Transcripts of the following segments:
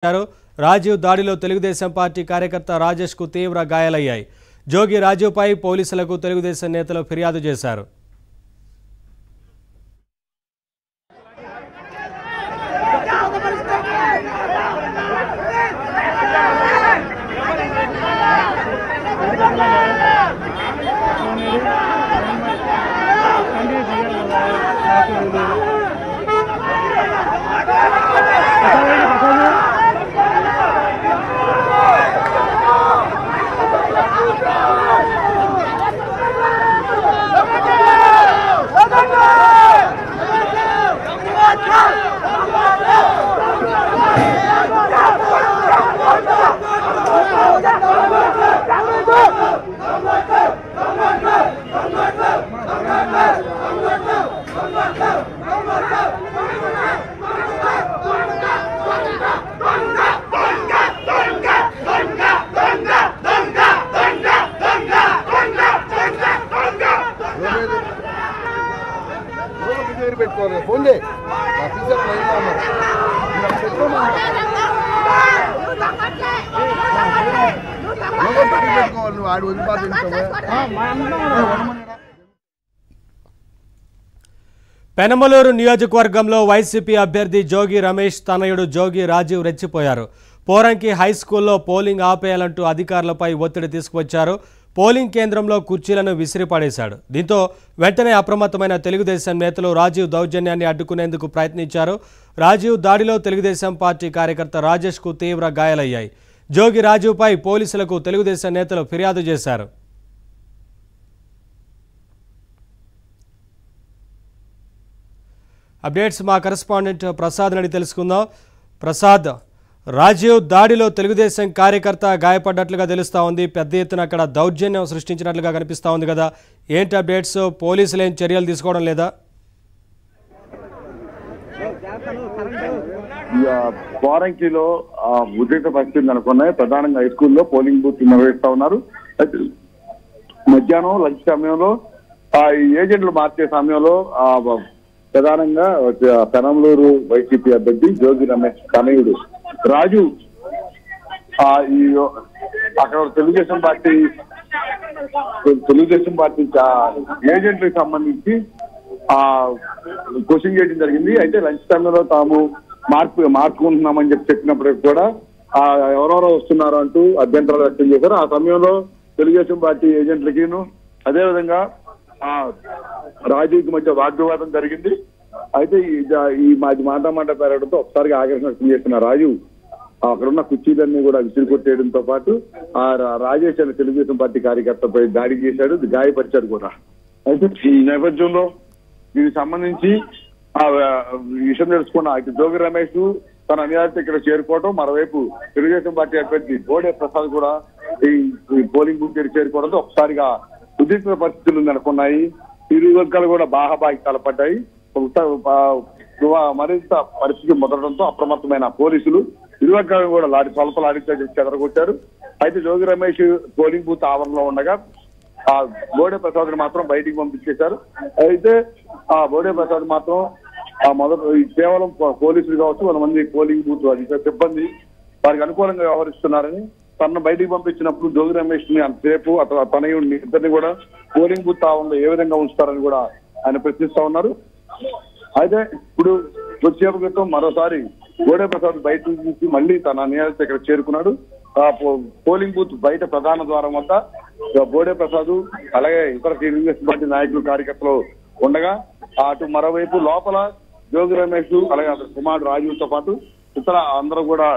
రాజీవ్ దాడిలో తెలుగుదేశం పార్టీ కార్యకర్త రాజేష్ కు తీవ్ర గాయాలయ్యాయి. జోగి రాజీవ్ పై పోలీసులకు తెలుగుదేశం నేతలు ఫిర్యాదు చేశారు. फोन दे పెనమలూరు నియోజకవర్గంలో వైసీపీ అభ్యర్థి జోగి రమేష్ తనయుడు జోగి రాజీవ్ రెచ్చిపోయారు. పోరంకి హై స్కూల్లో పోలింగ్ ఆపేయాలంటూ అధికారులపై ఒత్తిడి తీసుకువచ్చారు. పోలింగ్ కేంద్రంలో కుర్చీలను విసిరిపడేశాడు. దీంతో వెంటనే అప్రమత్తమైన తెలుగుదేశం నేతలు రాజీవ్ దౌర్జన్యాన్ని అడ్డుకునేందుకు ప్రయత్నించారు. రాజీవ్ దాడిలో తెలుగుదేశం పార్టీ కార్యకర్త రాజేష్ కు తీవ్ర గాయాలయ్యాయి. జోగి రాజీవ్ పై పోలీసులకు తెలుగుదేశం నేతలు ఫిర్యాదు చేశారు. అప్డేట్స్ మా కరెస్పాండెంట్ ప్రసాద్ అని తెలుసుకుందాం. ప్రసాద్, రాజీవ్ దాడిలో తెలుగుదేశం కార్యకర్త గాయపడ్డట్లుగా తెలుస్తూ ఉంది. పెద్ద ఎత్తున అక్కడ దౌర్జన్యం సృష్టించినట్లుగా కనిపిస్తూ ఉంది కదా, ఏంటి అప్డేట్స్? పోలీసులు ఏం చర్యలు తీసుకోవడం లేదా? పోరంకిలో ఉద్రిక్త పరిస్థితి నెలకొన్నాయి. ప్రధానంగా హై స్కూల్లో పోలింగ్ బూత్ నిర్వహిస్తా ఉన్నారు. మధ్యాహ్నం లంచ్ సమయంలో ఏజెంట్లు మార్చే సమయంలో ప్రధానంగా పెనమలూరు వైసీపీ అభ్యర్థి జోగి రమేష్ తనయుడు రాజు అక్కడ తెలుగుదేశం పార్టీ ఏజెంట్లకు సంబంధించి కోచింగ్ చేయడం జరిగింది. అయితే లంచ్ టైంలో తాము మార్చుకుంటున్నామని చెప్పినప్పటికీ కూడా ఎవరెవరో వస్తున్నారు అంటూ అభ్యంతరాలు వ్యక్తం చేశారు. ఆ సమయంలో తెలుగుదేశం పార్టీ ఏజెంట్లకిను అదేవిధంగా రాజీవ్కి మధ్య వాగ్వివాదం జరిగింది. అయితే ఈ మాట పెరగడంతో ఒకసారిగా ఆగ్రహం వ్యక్తం చేసిన రాజీవ్ అక్కడున్న కుర్చీలన్నీ కూడా విసిరి కొట్టేయడంతో పాటు రాజేష్ అనే తెలుగుదేశం పార్టీ కార్యకర్తపై దాడి చేశాడు, గాయపరిచాడు కూడా. అయితే ఈ నేపథ్యంలో దీనికి సంబంధించి విషయం తెలుసుకున్న అయితే జోగి రమేష్ తన అనుయాయితో ఇక్కడ చేరుకోవడం, మరోవైపు తెలుగుదేశం పార్టీ అభ్యర్థి బోడే ప్రసాద్ కూడా ఈ పోలింగ్ బూత్ చేరుకోవడంతో ఒకసారిగా ఉద్రిక్త పరిస్థితులు నెలకొన్నాయి. ఇరు వర్గాలు కూడా బాహాబాహి తలపడ్డాయి. మరింత పరిస్థితి మొదలడంతో అప్రమత్తమైన పోలీసులు ఇరు వర్గాలు కూడా స్వల్ప లాఠీతో చెదరగొట్టారు. అయితే జోగి రమేష్ పోలింగ్ బూత్ ఆవరణలో ఉండగా బోడే ప్రసాద్ మాత్రం బయటికి పంపించేశారు. అయితే బోడే ప్రసాద్ మాత్రం కేవలం పోలీసులు కావచ్చు 100 మంది పోలింగ్ బూత్ సిబ్బంది వారికి అనుకూలంగా వ్యవహరిస్తున్నారని తనను బయటికి పంపించినప్పుడు జోగి రమేష్ ని అంతసేపు అతను తనయుడిని ఇద్దరిని కూడా పోలింగ్ బూత్ ఆవరణలో ఏ విధంగా ఉంచుతారని కూడా ఆయన ప్రశ్నిస్తా ఉన్నారు. అయితే ఇప్పుడు కొద్దిసేపు క్రితం మరోసారి బోడే ప్రసాద్ బయట నుంచి మళ్ళీ తన అనుయాయితో ఇక్కడ చేరుకున్నాడు. పోలింగ్ బూత్ బయట ప్రధాన ద్వారం వద్ద బోడే ప్రసాద్ అలాగే ఇతర తెలుగుదేశం పార్టీ నాయకులు కార్యకర్తలు ఉండగా అటు మరోవైపు లోపల జోగి రమేష్ అలాగే అతని కుమారుడు రాజీవ్తో పాటు ఇతర అందరూ కూడా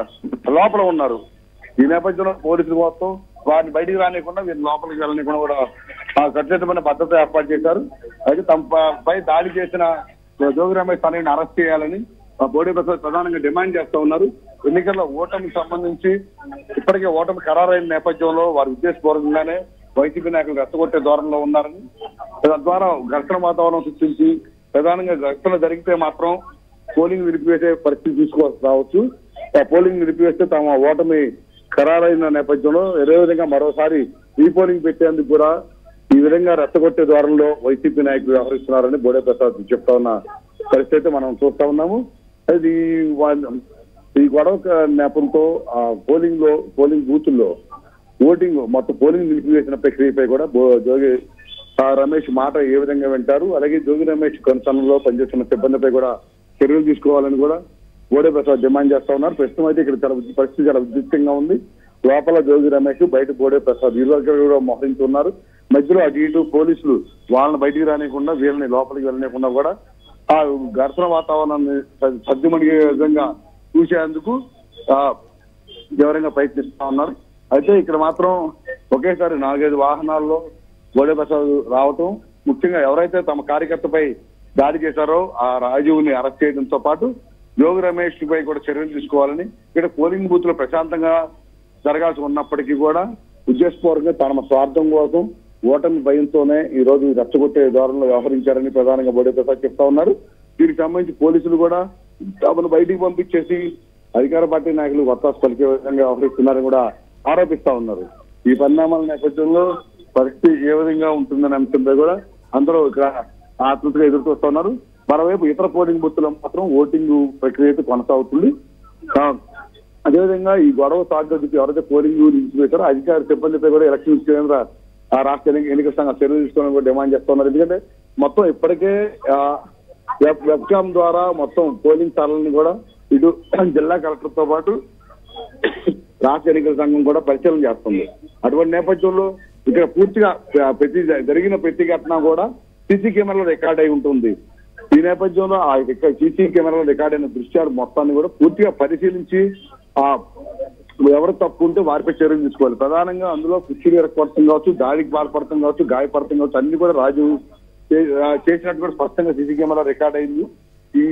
లోపల ఉన్నారు. ఈ నేపథ్యంలో పోలీసులు మొత్తం వారిని బయటికి రానియకుండా వీరు లోపలికి వెళ్ళనికుండా కూడా ఖచ్చితమైన భద్రత ఏర్పాటు చేశారు. అయితే తమపై దాడి చేసిన జోగి రమేష్ తనని అరెస్ట్ చేయాలని బోడే ప్రసాద్ ప్రధానంగా డిమాండ్ చేస్తూ ఉన్నారు. ఎన్నికల్లో ఓటమికి సంబంధించి ఇప్పటికే ఓటమి ఖరారైన నేపథ్యంలో వారి ఉద్దేశపూర్వకంగానే వైసీపీ నాయకులు రెచ్చగొట్టే ధోరణిలో ఉన్నారని, తద్వారా ఘర్షణ వాతావరణం సృష్టించి ప్రధానంగా ఘర్షణ జరిగితే మాత్రం పోలింగ్ నిలిపివేసే పరిస్థితి తీసుకోవాల్సి రావచ్చు. పోలింగ్ నిలిపివేస్తే తమ ఓటమి ఖరారైన నేపథ్యంలో అదే విధంగా మరోసారి రీపోలింగ్ పెట్టేందుకు కూడా ఈ విధంగా రెచ్చగొట్టే ద్వారంలో వైసీపీ నాయకులు వ్యవహరిస్తున్నారని బోడే ప్రసాద్ చెప్తా ఉన్న పరిస్థితి మనం చూస్తా ఉన్నాము. అది ఈ గొడవ నేపథ్యంతో పోలింగ్ బూతుల్లో ఓటింగ్ మొత్తం పోలింగ్ నిలిపివేసిన ప్రక్రియపై కూడా జోగి రమేష్ మాట ఏ విధంగా వింటారు, అలాగే జోగి రమేష్ కొనసాగంలో పనిచేస్తున్న సిబ్బందిపై కూడా చర్యలు తీసుకోవాలని కూడా బోడే ప్రసాద్ డిమాండ్ చేస్తా ఉన్నారు. ప్రస్తుతం అయితే ఇక్కడ పరిస్థితి చాలా ఉద్రిక్తంగా ఉంది. లోపల జోగి రమేష్, బయట బోడే ప్రసాద్ ఇరువురు కూడా మోహరించున్నారు. మధ్యలో అటు ఇటు పోలీసులు వాళ్ళని బయటికి రానియకుండా వీళ్ళని లోపలికి వెళ్ళనియకుండా కూడా ఆ ఘర్షణ వాతావరణాన్ని సద్దుమణిగే విధంగా చూసేందుకు తీవ్రంగా ప్రయత్నిస్తా ఉన్నారు. అయితే ఇక్కడ మాత్రం ఒకేసారి 4-5 వాహనాల్లో బోడే ప్రసాద్ రావటం, ముఖ్యంగా ఎవరైతే తమ కార్యకర్తపై దాడి చేశారో ఆ రాజీవ్ని అరెస్ట్ చేయడంతో పాటు జోగి రమేష్ పై కూడా చర్యలు తీసుకోవాలని, ఇక్కడ పోలింగ్ బూత్ లో ప్రశాంతంగా జరగాల్సి ఉన్నప్పటికీ కూడా ఉద్దేశపూర్వకంగా తమ స్వార్థం కోసం ఓటమి భయంతోనే ఈ రోజు రెచ్చగొట్టే ధోరణిలో వ్యవహరించారని ప్రధానంగా బోడే ప్రసాద్ చెప్తా ఉన్నారు. దీనికి సంబంధించి పోలీసులు కూడా తమను బయటికి పంపించేసి అధికార పార్టీ నాయకులు వత్తాసు పలికే విధంగా వ్యవహరిస్తున్నారని కూడా ఆరోపిస్తా ఉన్నారు. ఈ పరిణామాల నేపథ్యంలో పరిస్థితి ఏ విధంగా ఉంటుందనే అంశంపై కూడా అందరూ ఇక్కడ ఆతృతగా ఎదురు చూస్తా ఉన్నారు. మరోవైపు ఇతర పోలింగ్ బూత్లో మాత్రం ఓటింగ్ ప్రక్రియ కొనసాగుతుంది. అదేవిధంగా ఈ గొడవ సాగుకు ఎవరైతే పోలింగ్ నిలిచివేశారో అధికార సిబ్బందిపై కూడా ఎలక్షన్ కేంద్ర రాష్ట్ర ఎన్నికల సంఘం చర్యలు తీసుకోవాలని కూడా డిమాండ్ చేస్తున్నారు. ఎందుకంటే మొత్తం ఇప్పటికే వెబ్కామ్ ద్వారా మొత్తం పోలింగ్ సార్లని కూడా ఇటు జిల్లా కలెక్టర్ తో పాటు రాష్ట్ర ఎన్నికల సంఘం కూడా పరిశీలన చేస్తుంది. అటువంటి నేపథ్యంలో ఇక్కడ పూర్తిగా జరిగిన ప్రతి ఘటన కూడా సీసీ కెమెరాలో రికార్డ్ అయి ఉంటుంది. ఈ నేపథ్యంలో ఆ సీసీ కెమెరాలో రికార్డ్ అయిన దృశ్యాలు మొత్తాన్ని కూడా పూర్తిగా పరిశీలించి ఎవరు తప్పు ఉంటే వారిపై చర్యలు తీసుకోవాలి. ప్రధానంగా అందులో కుర్చీలు ఎరగపడటం కావచ్చు, దాడికి పాల్పడటం కావచ్చు, గాయపడటం కావచ్చు, అన్ని కూడా రాజు చేసినట్టు కూడా స్పష్టంగా సీసీ కెమెరా రికార్డ్ అయింది. ఈ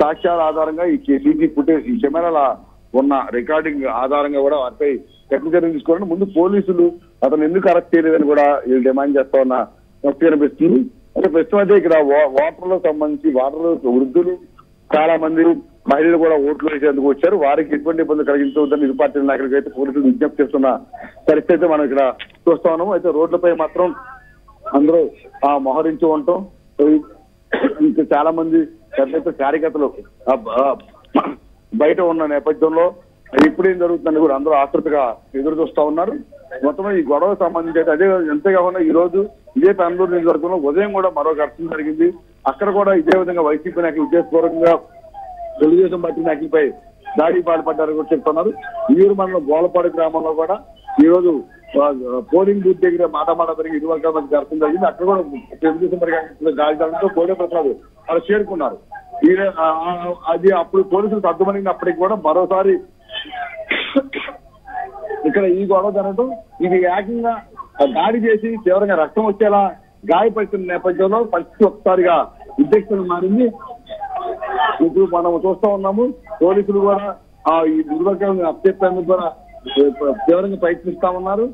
సాక్ష్యాల ఆధారంగా ఈ సీసీ ఫుటేజ్ ఈ కెమెరాల ఉన్న రికార్డింగ్ ఆధారంగా కూడా వారిపై కఠిన చర్యలు తీసుకోవాలని ముందు పోలీసులు అతను ఎందుకు అరెస్ట్ చేయలేదని కూడా వీళ్ళు డిమాండ్ చేస్తా ఉన్న నొప్పి కనిపిస్తుంది. అంటే ప్రస్తుతం అయితే ఇక్కడ ఓటర్లకు సంబంధించి వృద్ధులు చాలా మంది మహిళలు కూడా ఓట్లు వేసేందుకు వచ్చారు. వారికి ఎటువంటి ఇబ్బంది కలిగించవద్దని ఇరు పార్టీల నాయకులకి అయితే పోలీసులు విజ్ఞప్తి చేస్తున్న పరిస్థితి అయితే మనం ఇక్కడ చూస్తా ఉన్నాము. అయితే రోడ్లపై మాత్రం అందరూ మోహరించి ఉండటం, ఇంకా చాలా మంది పెద్ద కార్యకర్తలు బయట ఉన్న నేపథ్యంలో ఇప్పుడేం జరుగుతుందని కూడా అందరూ ఆతృతగా ఎదురు చూస్తా ఉన్నారు. మొత్తం ఈ గొడవ సంబంధించి అయితే అదే ఎంతేకాకుండా ఈ రోజు ఇదే పెనలూరు నియోజకవర్గంలో ఉదయం కూడా మరో ఘర్షణ జరిగింది. అక్కడ కూడా ఇదే విధంగా వైసీపీ నాయకులు ఉద్దేశపూర్వకంగా తెలుగుదేశం పార్టీ నాయకులపై దాడికి పాల్పడ్డారని కూడా చెప్తున్నారు. ఈయూరు మండలం గోలపాడు గ్రామంలో కూడా ఈ రోజు పోలింగ్ బూత్ దగ్గర మాట జరిగి ఇరు వర్గాల మధ్య ఘర్షణ జరిగింది. అక్కడ కూడా తెలుగుదేశం పార్టీ గాలిదాడంతో బోడే ప్రసాద్ వాళ్ళు చేరుకున్నారు. అది అప్పుడు పోలీసులు సర్దుమణిగినప్పటికీ కూడా మరోసారి ఇక్కడ ఈ గొడవ జరగడం, ఇది ఏకంగా దాడి చేసి తీవ్రంగా రక్తం వచ్చేలా గాయపడుతున్న నేపథ్యంలో పరిస్థితి ఒకసారిగా ఉద్రిక్తంగా మారింది. ఇప్పుడు మనం చూస్తా ఉన్నాము పోలీసులు కూడా ఈ దుర్వర్గాలను అప్పచెప్పేందుకు కూడా తీవ్రంగా ప్రయత్నిస్తా ఉన్నారు.